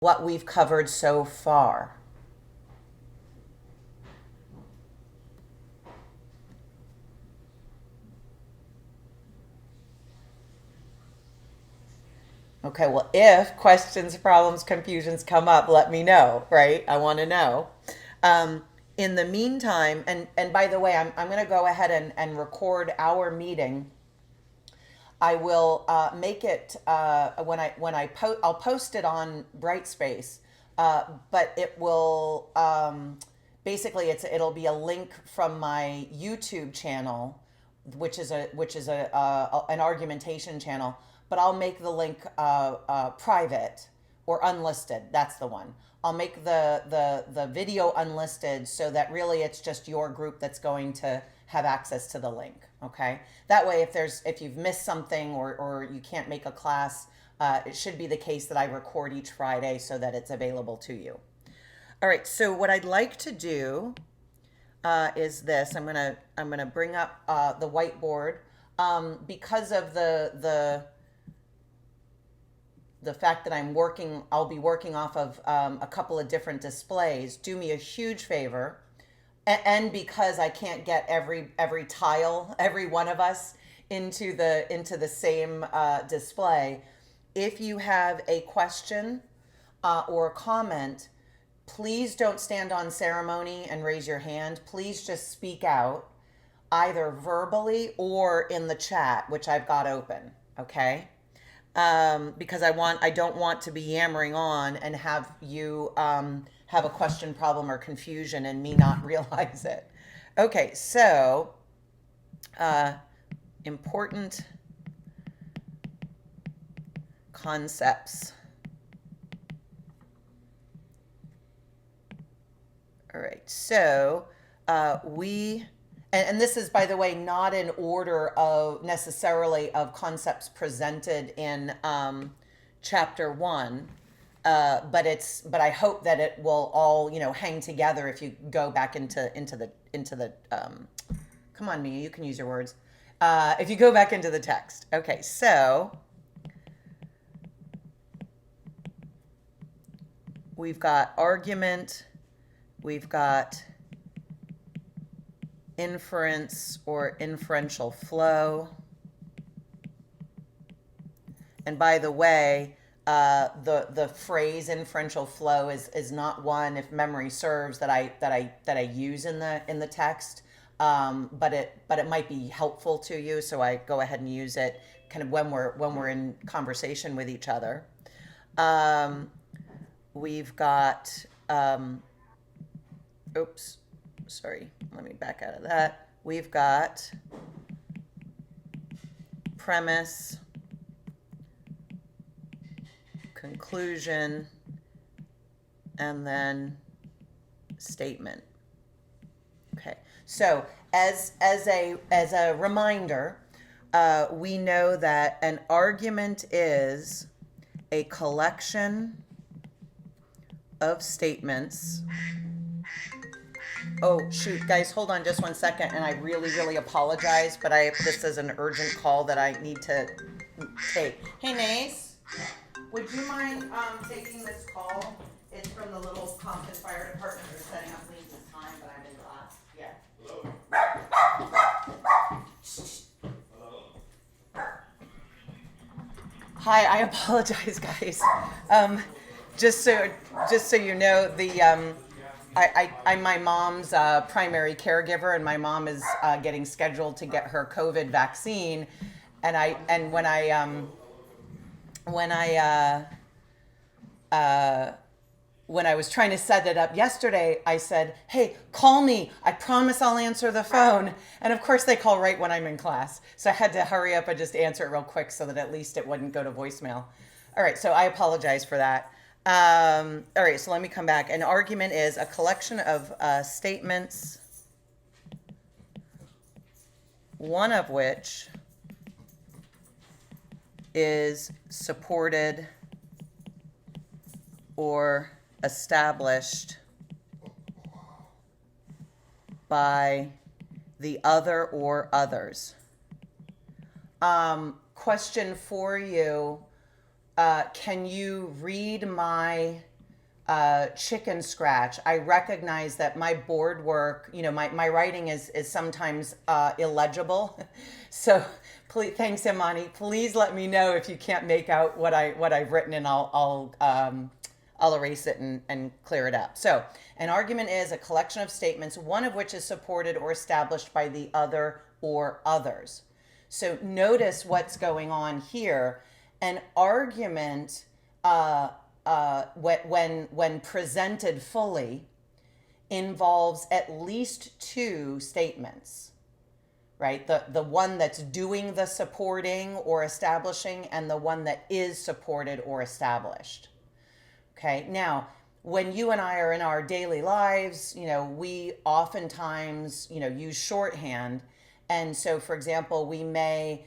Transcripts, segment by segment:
what we've covered so far? Okay, well, if questions, problems, confusions come up, let me know, right? I want to know. Um, in the meantime, and by the way, I'm going to go ahead and record our meeting. I will make it I'll post it on Brightspace, but it will basically it'll be a link from my YouTube channel, which is an argumentation channel. But I'll make the link private or unlisted. That's the one. I'll make the video unlisted so that really it's just your group that's going to have access to the link. Okay. That way, if you've missed something or you can't make a class, it should be the case that I record each Friday so that it's available to you. All right. So what I'd like to do is this. I'm gonna bring up the whiteboard because of the fact that I'll be working off of a couple of different displays. Do me a huge favor, and because I can't get every tile, every one of us into the same display. If you have a question or a comment, please don't stand on ceremony and raise your hand. Please just speak out, either verbally or in the chat, which I've got open. Okay. Because I don't want to be yammering on and have you have a question, problem, or confusion and me not realize it. Okay, so important concepts. All right, so and this is, by the way, not in order of necessarily of concepts presented in chapter one, but I hope that it will all hang together if you go back into the come on, Mia, you can use your words. If you go back into the text, okay, so we've got argument, we've got inference or inferential flow. And by the way, the phrase inferential flow is not one, if memory serves, that I use in the text, but it might be helpful to you, so I go ahead and use it kind of when we're in conversation with each other. We've got oops. Sorry, let me back out of that. We've got premise, conclusion, and then statement. Okay, so as a reminder, we know that an argument is a collection of statements. Oh, shoot, guys, hold on just 1 second, and I really, really apologize, but this is an urgent call that I need to take. Hey, Nace, would you mind taking this call? It's from the Little Compton Fire Department. They're setting up leads this time, but I'm in class. Yeah. Hi, I apologize, guys. Just so you know, I'm my mom's primary caregiver, and my mom is getting scheduled to get her COVID vaccine, and when I was trying to set it up yesterday, I said, "Hey, call me. I promise I'll answer the phone." And of course, they call right when I'm in class, so I had to hurry up and just answer it real quick so that at least it wouldn't go to voicemail. All right, so I apologize for that. All right, so let me come back. An argument is a collection of statements, one of which is supported or established by the other or others. Question for you. Can you read my chicken scratch. I recognize that my board work, my writing is sometimes illegible. So please, thanks, Imani. Please let me know if you can't make out what I've written, and I'll erase it and clear it up. So an argument is a collection of statements, one of which is supported or established by the other or others. So notice what's going on here. An argument, when presented fully, involves at least two statements, right? The one that's doing the supporting or establishing, and the one that is supported or established. Okay, now when you and I are in our daily lives, we oftentimes, use shorthand. And so, for example, we may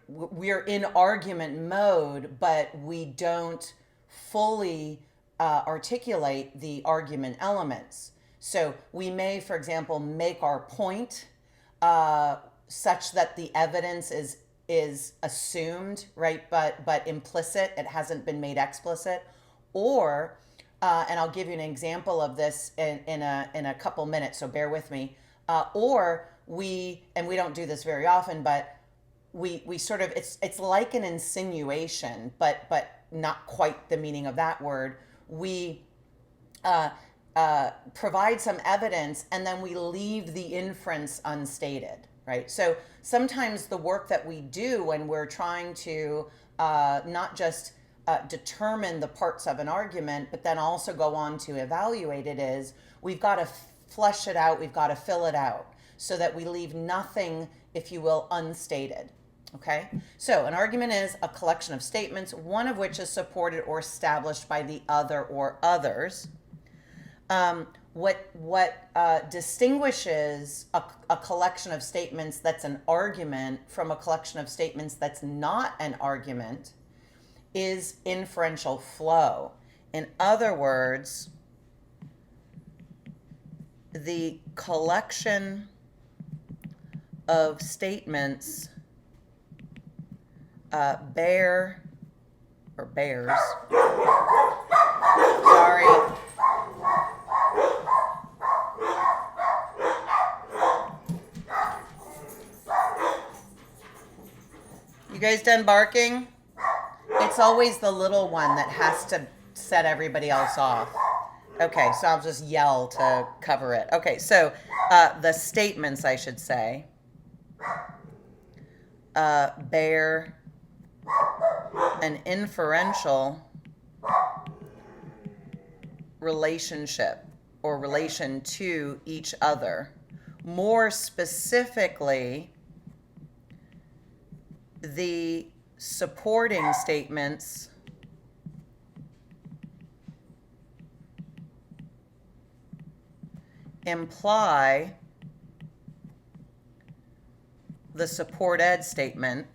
we're in argument mode, but we don't fully articulate the argument elements. So we may, for example, make our point such that the evidence is assumed, right, but implicit. It hasn't been made explicit. Or and I'll give you an example of this in a couple minutes, so bear with me. Or we don't do this very often, but we sort of, it's like an insinuation, but not quite the meaning of that word. We provide some evidence, and then we leave the inference unstated, right? So sometimes the work that we do when we're trying to not just determine the parts of an argument, but then also go on to evaluate it, is we've got to flesh it out, we've got to fill it out, so that we leave nothing, if you will, unstated. Okay, so an argument is a collection of statements, one of which is supported or established by the other or others. What distinguishes a collection of statements that's an argument from a collection of statements that's not an argument is inferential flow. In other words, the collection of statements bears. Sorry. You guys done barking? It's always the little one that has to set everybody else off. Okay, so I'll just yell to cover it. Okay, so the statements, I should say, bear an inferential relationship or relation to each other. More specifically, the supporting statements imply the supported statement.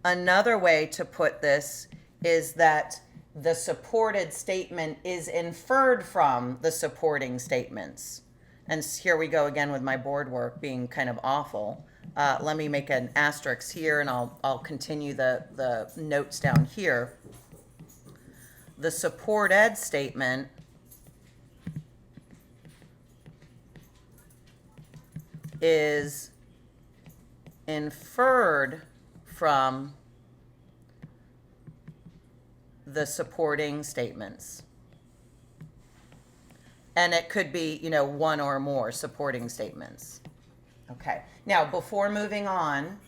Another way to put this is that the supported statement is inferred from the supporting statements. And here we go again with my board work being kind of awful. Let me make an asterisk here, and I'll continue the notes down here. The supported statement is inferred from the supporting statements. And it could be, one or more supporting statements. Okay. Now, before moving on,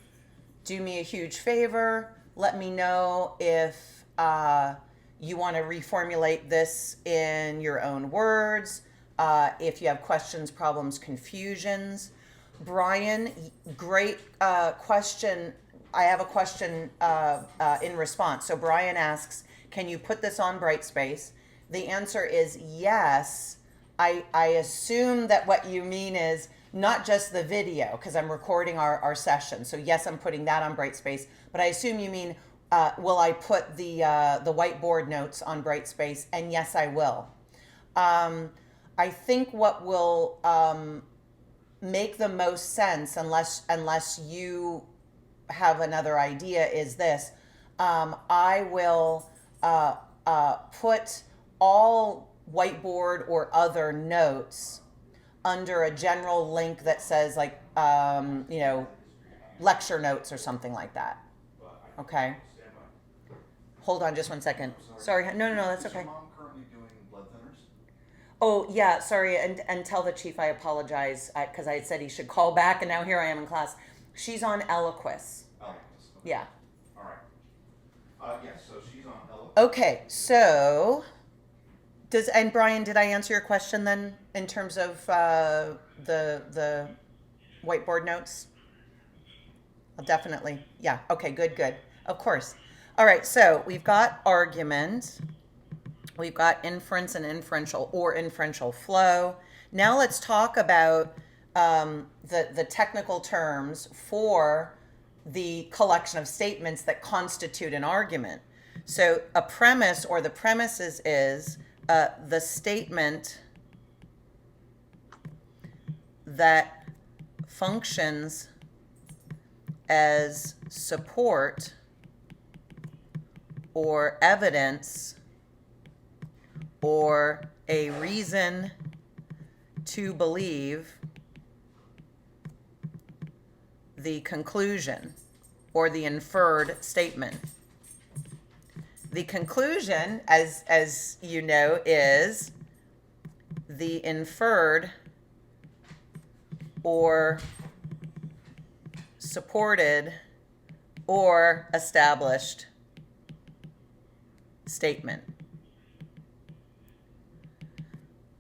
do me a huge favor. Let me know if you want to reformulate this in your own words. If you have questions, problems, confusions. Brian, great question. I have a question in response. So Brian asks, can you put this on Brightspace? The answer is yes. I assume that what you mean is not just the video, because I'm recording our session. So yes, I'm putting that on Brightspace. But I assume you mean, will I put the whiteboard notes on Brightspace? And yes, I will. I think what will make the most sense, unless you have another idea is this. I will put all whiteboard or other notes under a general link that says like, lecture notes or something like that. Okay. Hold on just one second. Sorry. No, that's okay. Is your mom currently doing blood thinners? Oh, yeah, sorry. And tell the chief I apologize because I had said he should call back, and now here I am in class. She's on Eliquis. Eloquist. Okay. Yeah. All right. Yes, so she's on Eloquist. Okay, so and Brian, did I answer your question then in terms of the whiteboard notes? Definitely. Yeah. Okay, good. Of course. All right, so we've got argument. We've got inference and inferential flow. Now let's talk about the technical terms for the collection of statements that constitute an argument. So a premise or the premises is the statement that functions as support or evidence or a reason to believe the conclusion or the inferred statement. The conclusion, as you know, is the inferred or supported or established statement.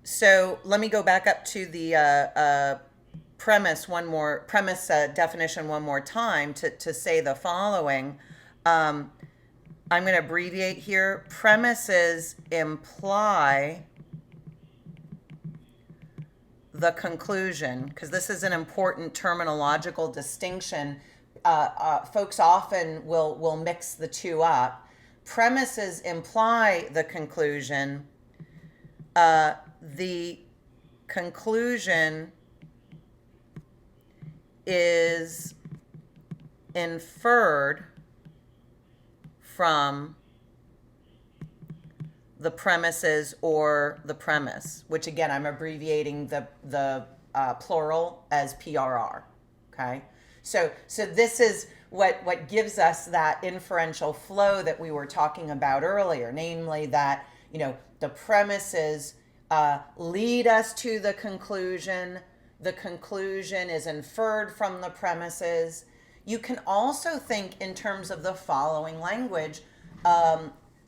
So let me go back up to the premise definition one more time to say the following. I'm going to abbreviate here. Premises imply the conclusion, because this is an important terminological distinction. Folks often will mix the two up. Premises imply the conclusion. The conclusion is inferred from the premises or the premise, which again, I'm abbreviating the plural as PRR. Okay, so this is what gives us that inferential flow that we were talking about earlier, namely that the premises lead us to the conclusion. The conclusion is inferred from the premises. You can also think in terms of the following language.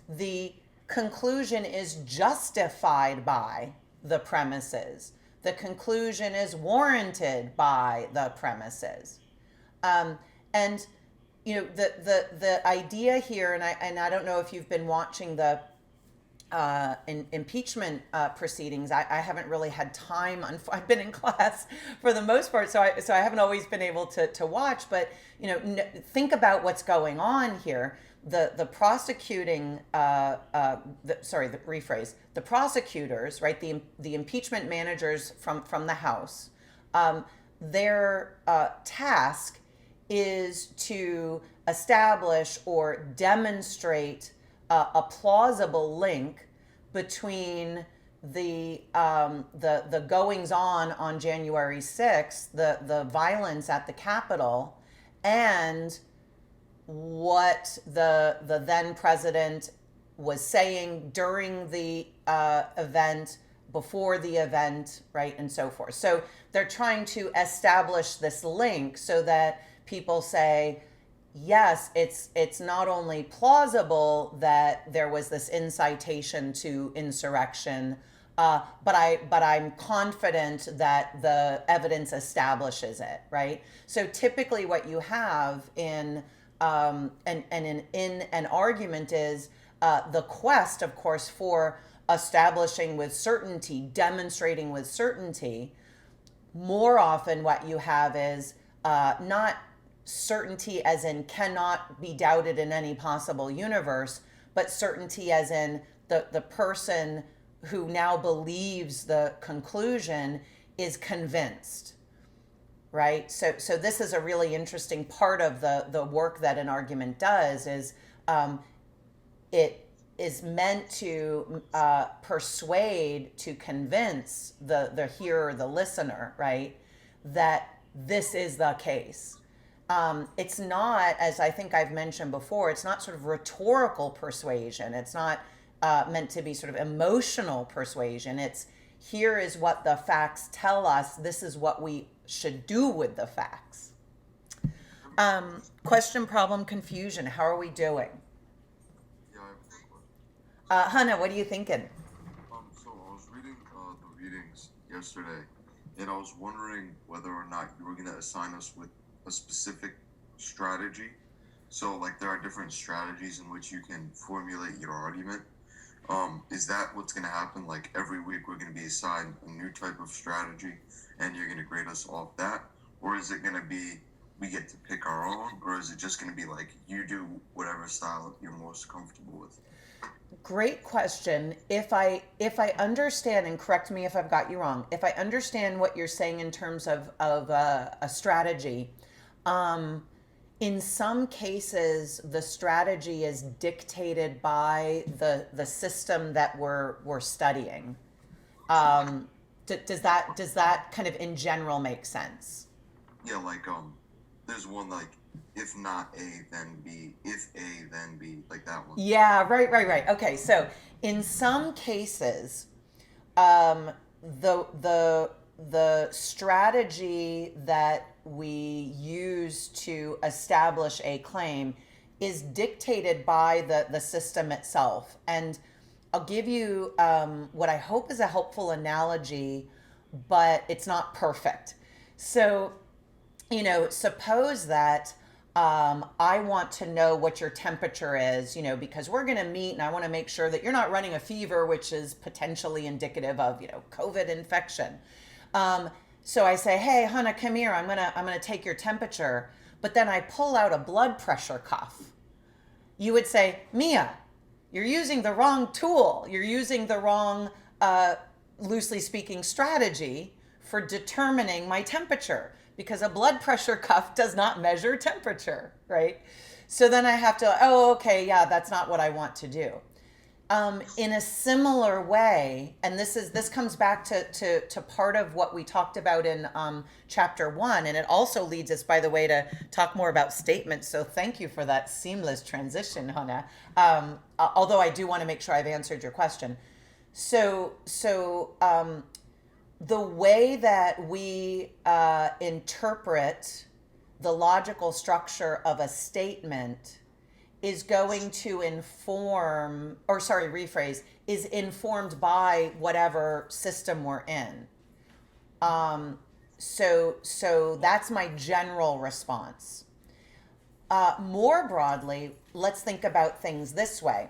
The conclusion is justified by the premises. The conclusion is warranted by the premises. And the idea here, and I don't know if you've been watching the impeachment proceedings. I haven't really had time. I've been in class for the most part, so I haven't always been able to watch. But think about what's going on here. The prosecuting, the prosecutors, right? The impeachment managers from the House. Their task is to establish or demonstrate a plausible link between the goings on January 6th, the violence at the Capitol, and what the then president was saying during the event, before the event, right, and so forth. So they're trying to establish this link so that people say, yes, it's not only plausible that there was this incitation to insurrection, but I'm confident that the evidence establishes it, right? So typically, what you have in an argument is the quest, of course, for establishing with certainty, demonstrating with certainty. More often, what you have is not certainty as in cannot be doubted in any possible universe, but certainty as in the person who now believes the conclusion is convinced. right? So this is a really interesting part of the work that an argument does is um, it is meant to persuade, to convince the hearer, the listener, right, that this is the case. It's not, as I think I've mentioned before, it's not sort of rhetorical persuasion. It's not meant to be sort of emotional persuasion. It's here is what the facts tell us. This is what we should do with the facts. Question, problem, confusion. How are we doing? Yeah, I have a quick question. Hannah, what are you thinking? So I was reading the readings yesterday, and I was wondering whether or not you were going to assign us with a specific strategy. So, like, there are different strategies in which you can formulate your argument. Is that what's going to happen? Like, every week we're going to be assigned a new type of strategy, and you're going to grade us off that? Or is it going to be we get to pick our own? Or is it just going to be like you do whatever style you're most comfortable with? Great question. If I understand, and correct me if I've got you wrong, if I understand what you're saying in terms of a strategy, um, in some cases the strategy is dictated by the system that we're studying. Does that kind of in general make sense? Yeah, like there's one like if not A then B, if A then B, like that one. Yeah, right. Okay, so in some cases, um, the strategy that we use to establish a claim is dictated by the system itself. And I'll give you what I hope is a helpful analogy, but it's not perfect. So suppose that I want to know what your temperature is, because we're going to meet and I want to make sure that you're not running a fever, which is potentially indicative of, COVID infection. So I say, hey, Hannah, come here. I'm gonna take your temperature. But then I pull out a blood pressure cuff. You would say, Mia, you're using the wrong tool. You're using the wrong, loosely speaking, strategy for determining my temperature because a blood pressure cuff does not measure temperature, right? So then I have to, oh, okay, yeah, that's not what I want to do. In a similar way, and this comes back to part of what we talked about in chapter 1, and it also leads us, by the way, to talk more about statements. So thank you for that seamless transition, Hannah. Although I do want to make sure I've answered your question. So the way that we interpret the logical structure of a statement is going to is informed by whatever system we're in. So that's my general response. More broadly, let's think about things this way.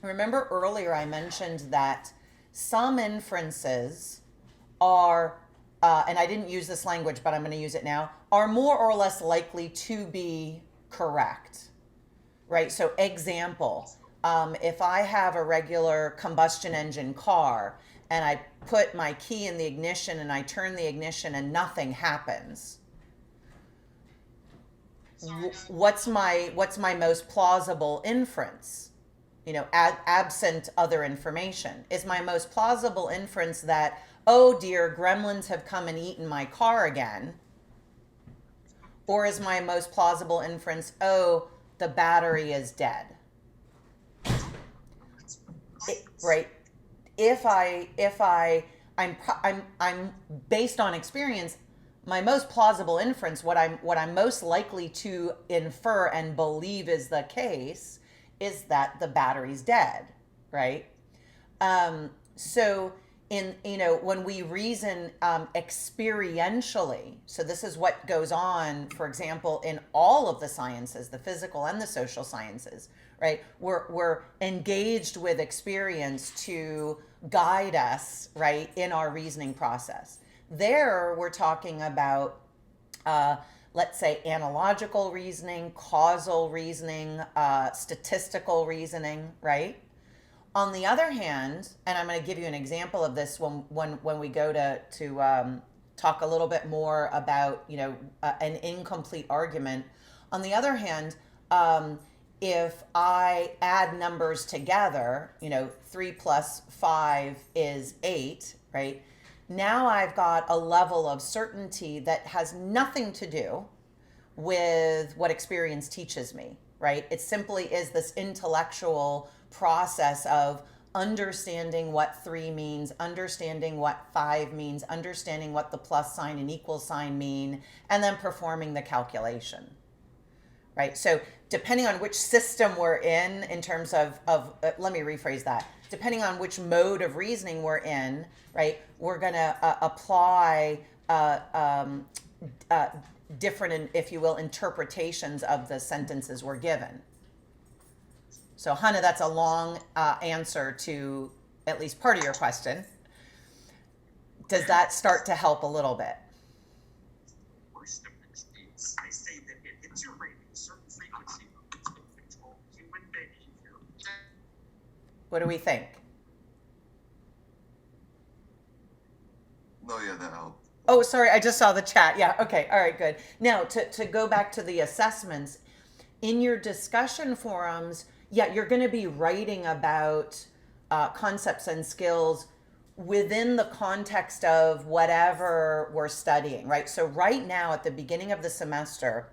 Remember earlier I mentioned that some inferences are, and I didn't use this language, but I'm going to use it now, are more or less likely to be correct. Right? So, example, if I have a regular combustion engine car and I put my key in the ignition and I turn the ignition and nothing happens, what's my most plausible inference? Absent other information, is my most plausible inference that, oh dear, gremlins have come and eaten my car again? Or is my most plausible inference, oh, the battery is dead? Right? I'm based on experience, my most plausible inference, what I'm most likely to infer and believe is the case, is that the battery's dead, right? So when we reason experientially, so this is what goes on, for example, in all of the sciences, the physical and the social sciences, right? We're engaged with experience to guide us, right, in our reasoning process. There, we're talking about, let's say, analogical reasoning, causal reasoning, statistical reasoning, right? On the other hand, and I'm going to give you an example of this when we go to talk a little bit more about, an incomplete argument. On the other hand, if I add numbers together, 3 plus 5 is 8, right? Now I've got a level of certainty that has nothing to do with what experience teaches me, right? It simply is this intellectual process of understanding what 3 means, understanding what 5 means, understanding what the plus sign and equal sign mean, and then performing the calculation, right? So depending on which system we're in terms of let me rephrase that. Depending on which mode of reasoning we're in, right, we're going to apply different, if you will, interpretations of the sentences we're given. So, Hannah, that's a long answer to at least part of your question. Does that start to help a little bit? Worst of extremes, I say that it hits your brain at a certain frequency that can control human behavior. What do we think? No, yeah, that helped. Oh, sorry, I just saw the chat. Yeah, okay, all right, good. Now, to go back to the assessments, in your discussion forums, yeah, you're going to be writing about concepts and skills within the context of whatever we're studying, right? So right now, at the beginning of the semester,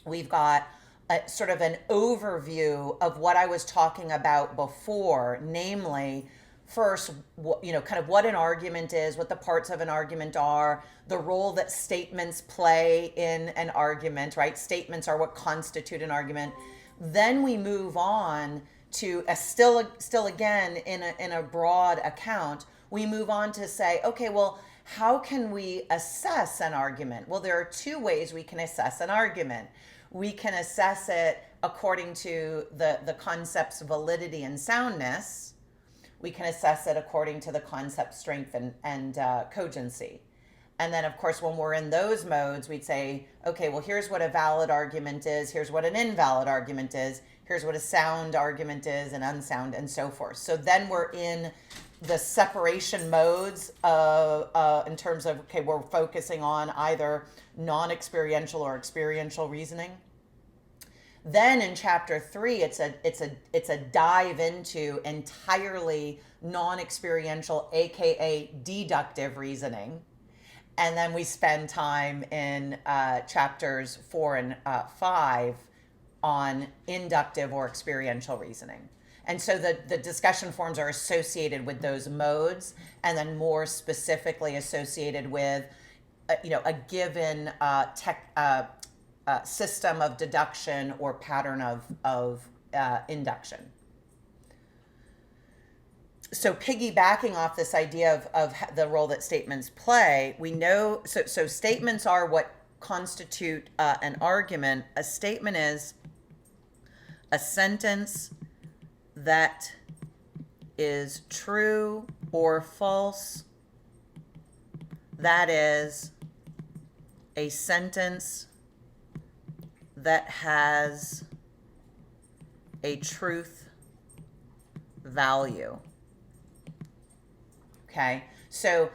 we've got a, sort of an overview of what I was talking about before, namely, first, kind of what an argument is, what the parts of an argument are, the role that statements play in an argument, right? Statements are what constitute an argument. Then we move on to still again in a broad account, we move on to say, okay, well, how can we assess an argument? Well, there are 2 ways we can assess an argument. We can assess it according to the concept's validity and soundness. We can assess it according to the concept strength and cogency. And then, of course, when we're in those modes, we'd say, okay, well, here's what a valid argument is. Here's what an invalid argument is. Here's what a sound argument is, and unsound, and so forth. So then we're in the separation modes in terms of, okay, we're focusing on either non-experiential or experiential reasoning. Then in chapter 3, it's a dive into entirely non-experiential, aka deductive reasoning. And then we spend time in chapters 4 and 5 on inductive or experiential reasoning. And so the discussion forums are associated with those modes, and then more specifically associated with, a given system of deduction or pattern of induction. So piggybacking off this idea of the role that statements play, we know, so statements are what constitute an argument. A statement is a sentence that is true or false. That is a sentence that has a truth value. Okay, so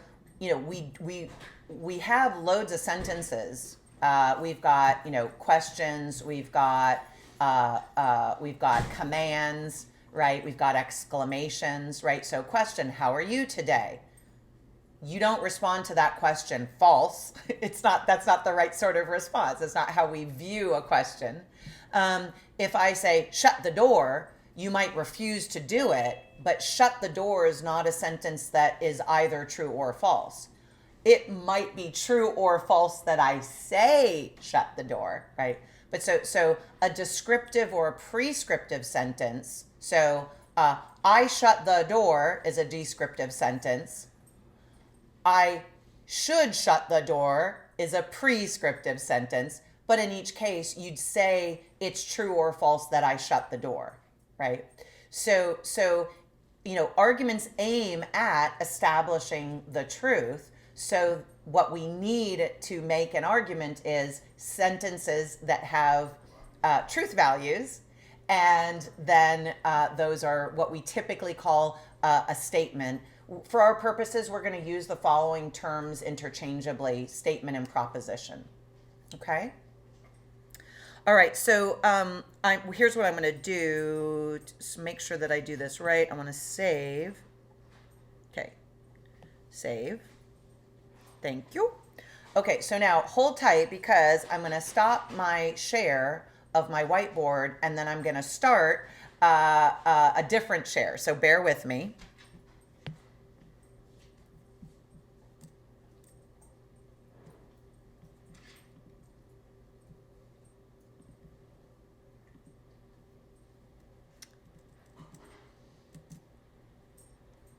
we have loads of sentences. We've got questions. We've got commands, right? We've got exclamations, right? So question: how are you today? You don't respond to that question. False. That's not the right sort of response. It's not how we view a question. If I say shut the door, you might refuse to do it, but shut the door is not a sentence that is either true or false. It might be true or false that I say shut the door, right? But so a descriptive or a prescriptive sentence, so I shut the door is a descriptive sentence. I should shut the door is a prescriptive sentence, but in each case, you'd say it's true or false that I shut the door, right? So arguments aim at establishing the truth. So what we need to make an argument is sentences that have truth values, and then those are what we typically call a statement, For our purposes, we're going to use the following terms interchangeably: statement and proposition. Okay? All right, so here's what I'm going to do to make sure that I do this right. I want to save. Okay, save. Thank you. Okay, so now hold tight because I'm going to stop my share of my whiteboard and then I'm going to start a different share. So bear with me.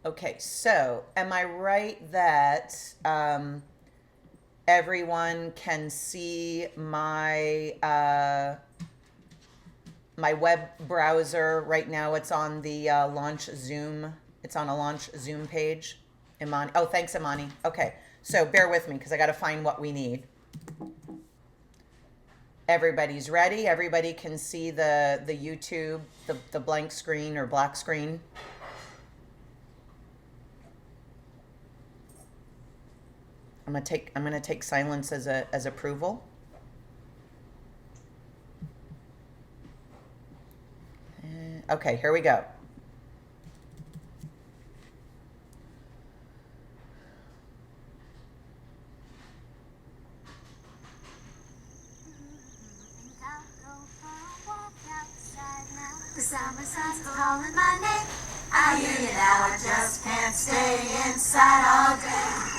Okay, so am I right that everyone can see my my web browser right now? It's on the launch Zoom. It's on a launch Zoom page. Imani. Oh, thanks, Imani. Okay, so bear with me because I got to find what we need. Everybody's ready. Everybody can see the YouTube, the blank screen or black screen. I'm gonna take silence as approval. Okay, here we go. The summer sun's calling my name. I hear you now, I just can't stay inside all day.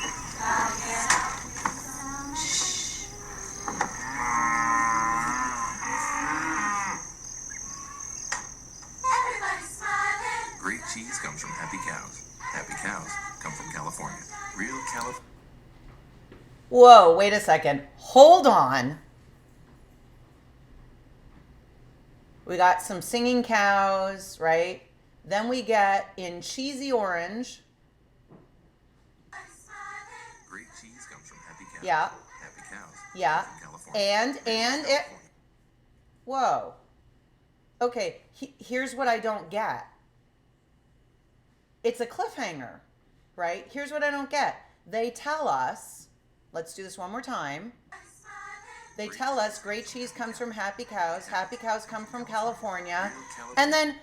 Everybody's smiling. Great cheese comes from happy cows. Happy cows come from California. Real California. Whoa, wait a second. Hold on. We got some singing cows, right? Then we get in cheesy orange. Great cheese comes from happy cows. Yeah. Happy cows. Yeah. Come from California. And Real it. California. Whoa. Okay, here's what I don't get. It's a cliffhanger, right? Here's what I don't get. They tell us, let's do this one more time. They tell us great cheese comes from happy cows come from California, and then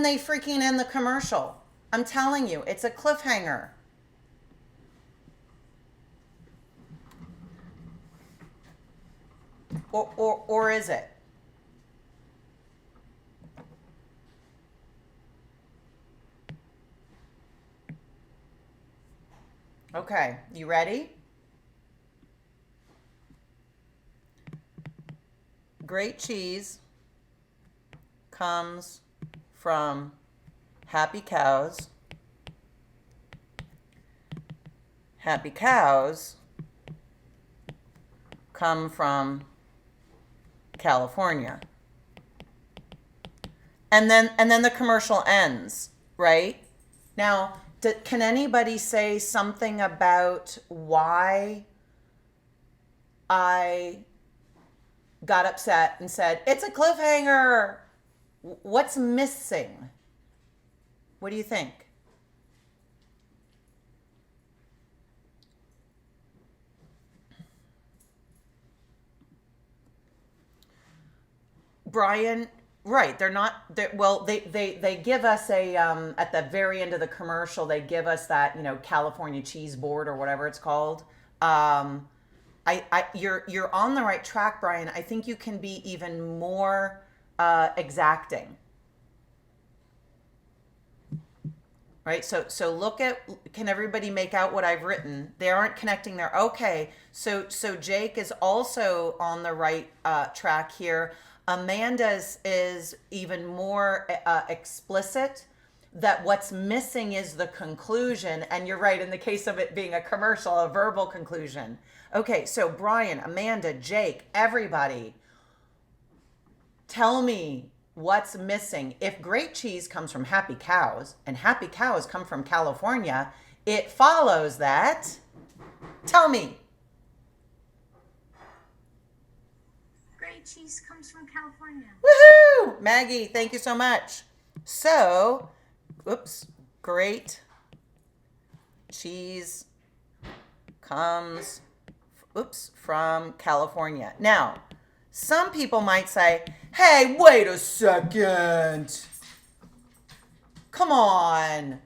they freaking end the commercial. I'm telling you, it's a cliffhanger. Or is it? Okay, you ready? Great cheese comes from happy cows. Happy cows come from California. And then the commercial ends, right? Now, can anybody say something about why I got upset and said, it's a cliffhanger? What's missing? What do you think? Brian, right, they give us a at the very end of the commercial, they give us that, California cheese board or whatever it's called. You're on the right track, Brian. I think you can be even more exacting. Right? So look at, can everybody make out what I've written? They aren't connecting there. Okay. So Jake is also on the right track here. Amanda's is even more explicit, that what's missing is the conclusion. And you're right, in the case of it being a commercial, a verbal conclusion. Okay, so Brian, Amanda, Jake, everybody, tell me what's missing. If great cheese comes from happy cows and happy cows come from California, it follows that. Tell me. Great cheese comes from California. Woohoo! Maggie, thank you so much. So, great cheese comes, from California. Now, some people might say, hey, wait a second. Come on.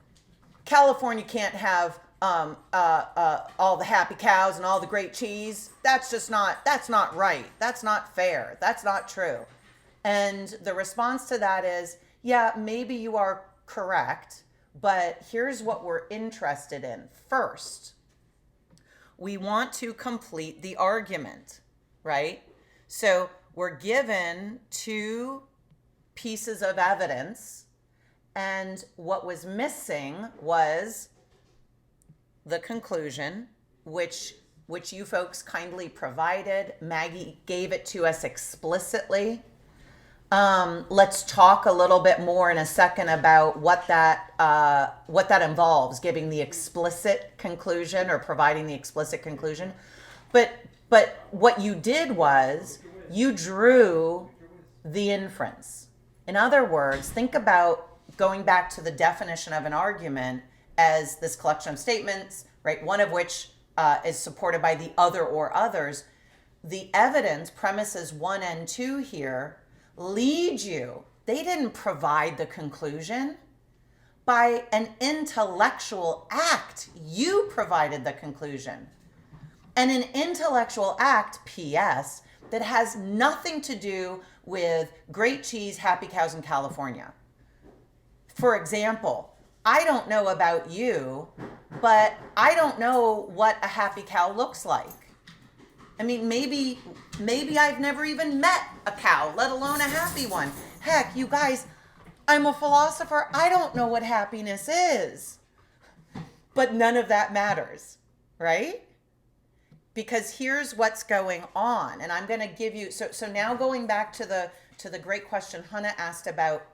California can't have all the happy cows and all the great cheese. That's not right. That's not fair. That's not true. And the response to that is, yeah, maybe you are correct, but here's what we're interested in. First, we want to complete the argument, right? So we're given two pieces of evidence, and what was missing was the conclusion, which you folks kindly provided. Maggie gave it to us explicitly. Let's talk a little bit more in a second about what that involves, giving the explicit conclusion or providing the explicit conclusion. But what you did was you drew the inference. In other words, think about going back to the definition of an argument as this collection of statements, right? One of which is supported by the other or others. The evidence, premises 1 and 2 here, lead you. They didn't provide the conclusion. By an intellectual act, you provided the conclusion. And an intellectual act, P.S., that has nothing to do with great cheese, happy cows in California. For example, I don't know about you, but I don't know what a happy cow looks like. I mean, maybe I've never even met a cow, let alone a happy one. Heck, you guys, I'm a philosopher. I don't know what happiness is. But none of that matters, right? Because here's what's going on. And I'm going to give you, so now going back to the great question Hannah asked about,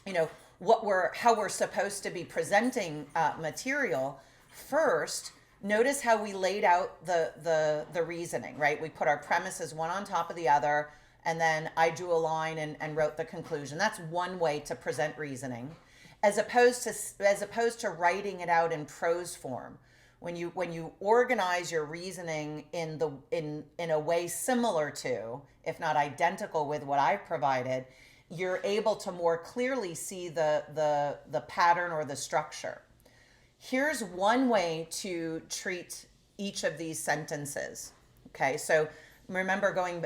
how we're supposed to be presenting material. First, notice how we laid out the reasoning, right? We put our premises one on top of the other, and then I drew a line and wrote the conclusion. That's one way to present reasoning, as opposed to writing it out in prose form. When you organize your reasoning in a way similar to, if not identical with what I've provided, you're able to more clearly see the pattern or the structure. Here's one way to treat each of these sentences. Okay, so remember going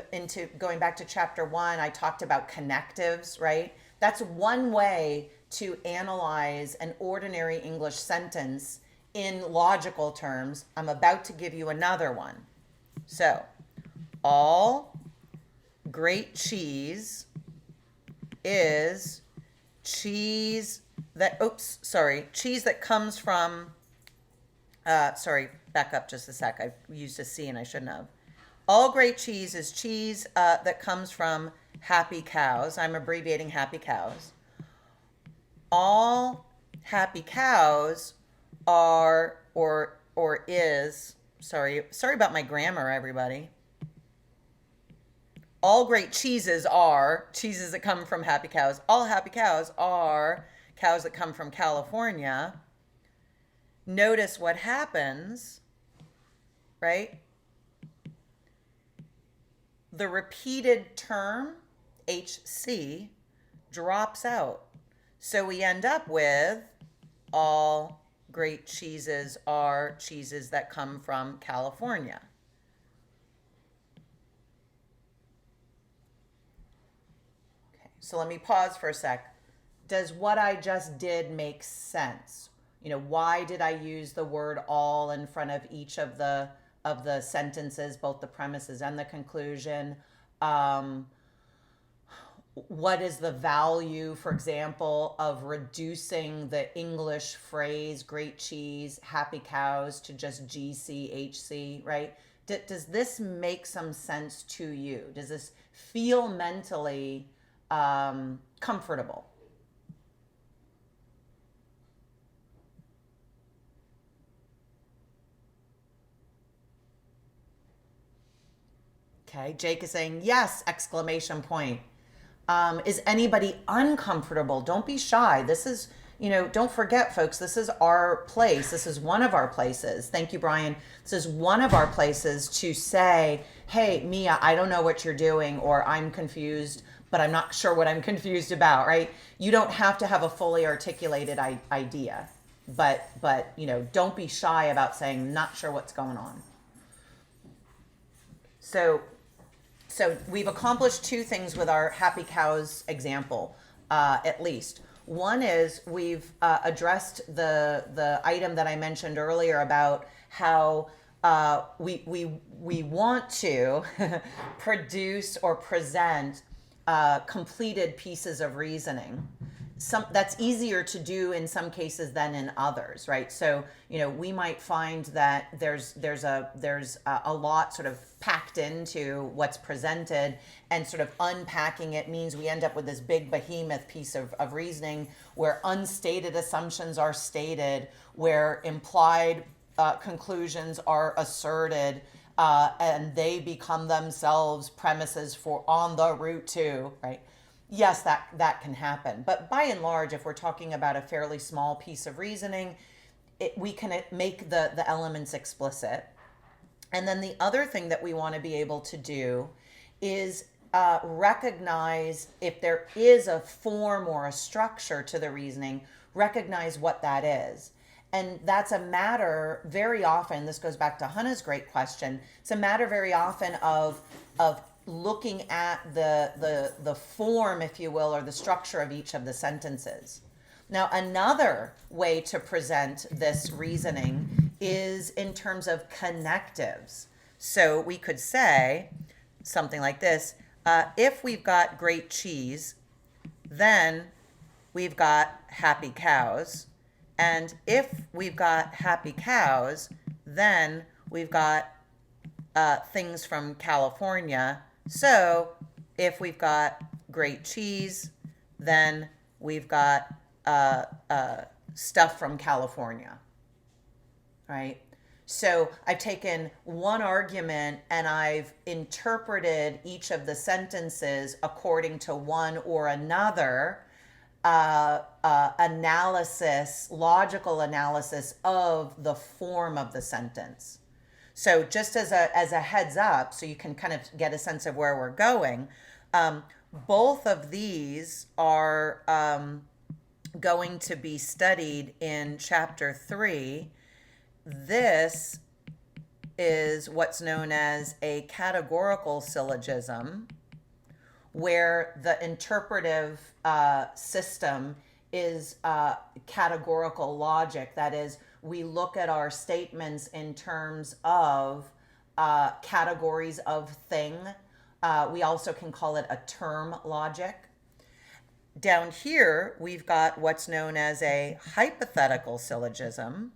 back to chapter 1, I talked about connectives, right? That's one way to analyze an ordinary English sentence in logical terms. I'm about to give you another one. So, all great cheese is cheese that comes from, back up just a sec. I used a C and I shouldn't have. All great cheese is cheese that comes from happy cows. I'm abbreviating happy cows. All happy cows are, or is, sorry about my grammar, everybody. All great cheeses are cheeses that come from happy cows. All happy cows are cows that come from California. Notice what happens, right? The repeated term, HC, drops out. So we end up with all great cheeses are cheeses that come from California. Okay, so let me pause for a sec. Does what I just did make sense? Why did I use the word all in front of each of the sentences, both the premises and the conclusion? What is the value, for example, of reducing the English phrase great cheese, happy cows to just GC, right? Does this make some sense to you? Does this feel mentally comfortable? Okay, Jake is saying yes, exclamation point. Is anybody uncomfortable? Don't be shy. This is, don't forget, folks, this is our place. This is one of our places. Thank you, Brian. This is one of our places to say, hey, Mia, I don't know what you're doing, or I'm confused, but I'm not sure what I'm confused about, right? You don't have to have a fully articulated idea, but don't be shy about saying, not sure what's going on. So we've accomplished two things with our happy cows example, at least. One is we've addressed the item that I mentioned earlier about how we want to produce or present completed pieces of reasoning. That's easier to do in some cases than in others, right? So we might find that there's a lot sort of packed into what's presented, and sort of unpacking it means we end up with this big behemoth piece of reasoning where unstated assumptions are stated, where implied conclusions are asserted, and they become themselves premises for on the route to, right? Yes, that can happen. But by and large, if we're talking about a fairly small piece of reasoning, we can make the elements explicit. And then the other thing that we want to be able to do is recognize if there is a form or a structure to the reasoning, recognize what that is. And that's a matter very often, this goes back to Hannah's great question, it's a matter very often of looking at the form, if you will, or the structure of each of the sentences. Now, another way to present this reasoning is in terms of connectives. So we could say something like this: if we've got great cheese, then we've got happy cows. And if we've got happy cows, then we've got things from California. So if we've got great cheese, then we've got stuff from California, right? So I've taken one argument and I've interpreted each of the sentences according to one or another analysis, logical analysis of the form of the sentence. So just as a heads up, so you can kind of get a sense of where we're going, both of these are going to be studied in Chapter 3. This is what's known as a categorical syllogism, where the interpretive system is categorical logic. That is, we look at our statements in terms of categories of thing. We also can call it a term logic. Down here, we've got what's known as a hypothetical syllogism.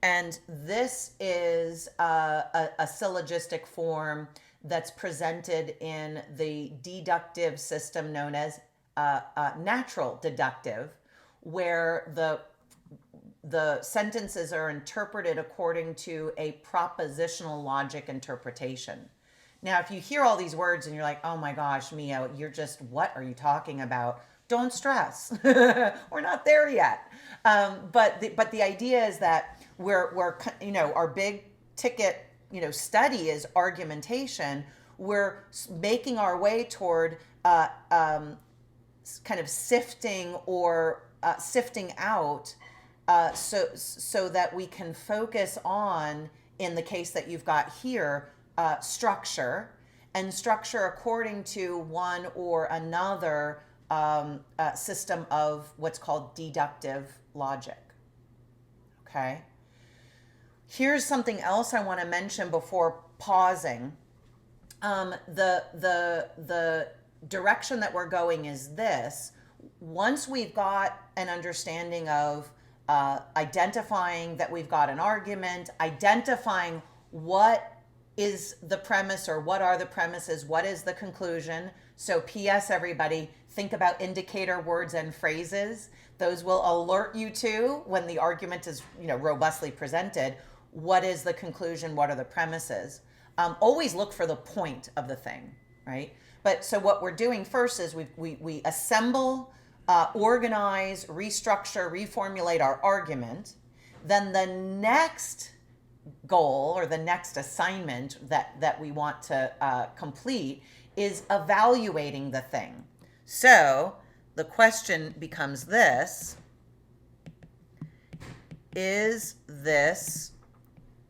And this is a syllogistic form that's presented in the deductive system known as natural deductive, where the sentences are interpreted according to a propositional logic interpretation. Now, if you hear all these words and you're like, oh my gosh, Mia, you're just, what are you talking about? Don't stress. We're not there yet. But the idea is that we're our big ticket study is argumentation. We're making our way toward kind of sifting out so that we can focus on, in the case that you've got here, structure, and structure according to one or another system of what's called deductive logic. Okay. Here's something else I want to mention before pausing. The direction that we're going is this. Once we've got an understanding of identifying that we've got an argument, identifying what is the premise or what are the premises, what is the conclusion. So P.S. everybody, think about indicator words and phrases. Those will alert you to when the argument is robustly presented. What is the conclusion? What are the premises? Always look for the point of the thing. right? But so what we're doing first is we assemble, organize, restructure, reformulate our argument. Then the next goal or the next assignment that we want to complete is evaluating the thing. So the question becomes this: is this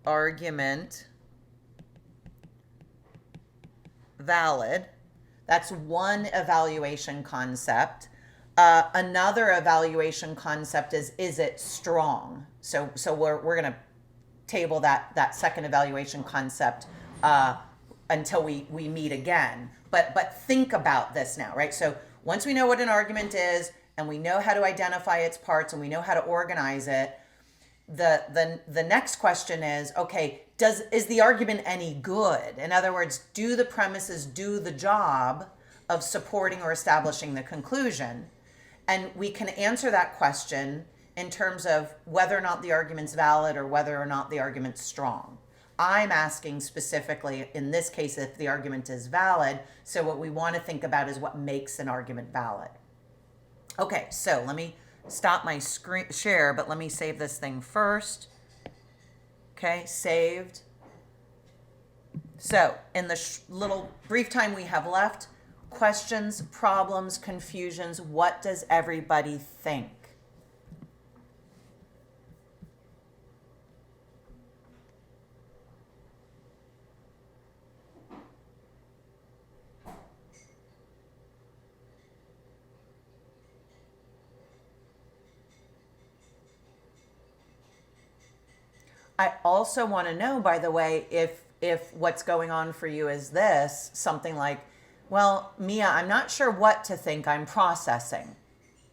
argument valid? That's one evaluation concept. Another evaluation concept is it strong? So we're going to table that second evaluation concept until we meet again. But think about this now, right? So once we know what an argument is and we know how to identify its parts and we know how to organize it, the next question is, okay, is the argument any good? In other words, do the premises do the job of supporting or establishing the conclusion? And we can answer that question in terms of whether or not the argument's valid or whether or not the argument's strong. I'm asking specifically, in this case, if the argument is valid. So what we want to think about is what makes an argument valid. Okay, so let me stop my screen share, but let me save this thing first. Okay, saved. So in the little brief time we have left, questions, problems, confusions, what does everybody think? I also want to know, by the way, if what's going on for you is this, something like, well, Mia, I'm not sure what to think, I'm processing,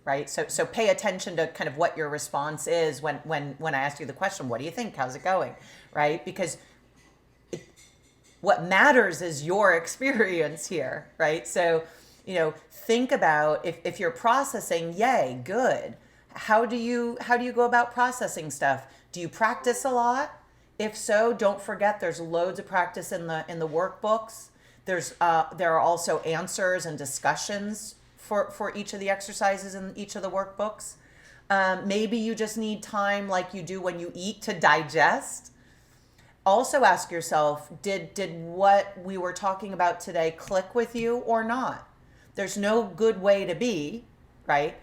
right? So pay attention to kind of what your response is when I ask you the question, what do you think? How's it going, right? Because what matters is your experience here, right? So, think about if you're processing, yay, good. How do you go about processing stuff? Do you practice a lot? If so, don't forget there's loads of practice in the workbooks. There are also answers and discussions for each of the exercises in each of the workbooks. Maybe you just need time like you do when you eat to digest. Also ask yourself, did what we were talking about today click with you or not? There's no good way to be, right?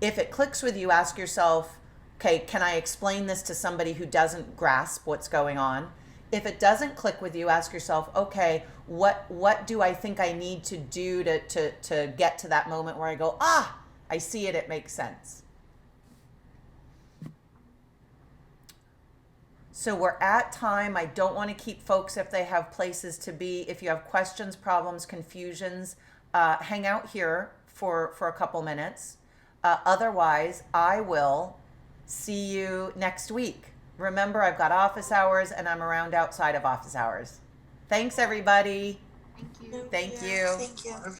If it clicks with you, ask yourself, okay, can I explain this to somebody who doesn't grasp what's going on? If it doesn't click with you, ask yourself, okay, what do I think I need to do to get to that moment where I go, I see it, it makes sense. So we're at time. I don't want to keep folks if they have places to be. If you have questions, problems, confusions, hang out here for a couple minutes. Otherwise, I will see you next week. Remember, I've got office hours and I'm around outside of office hours. Thanks, everybody. Thank you. Thank you. Thank you.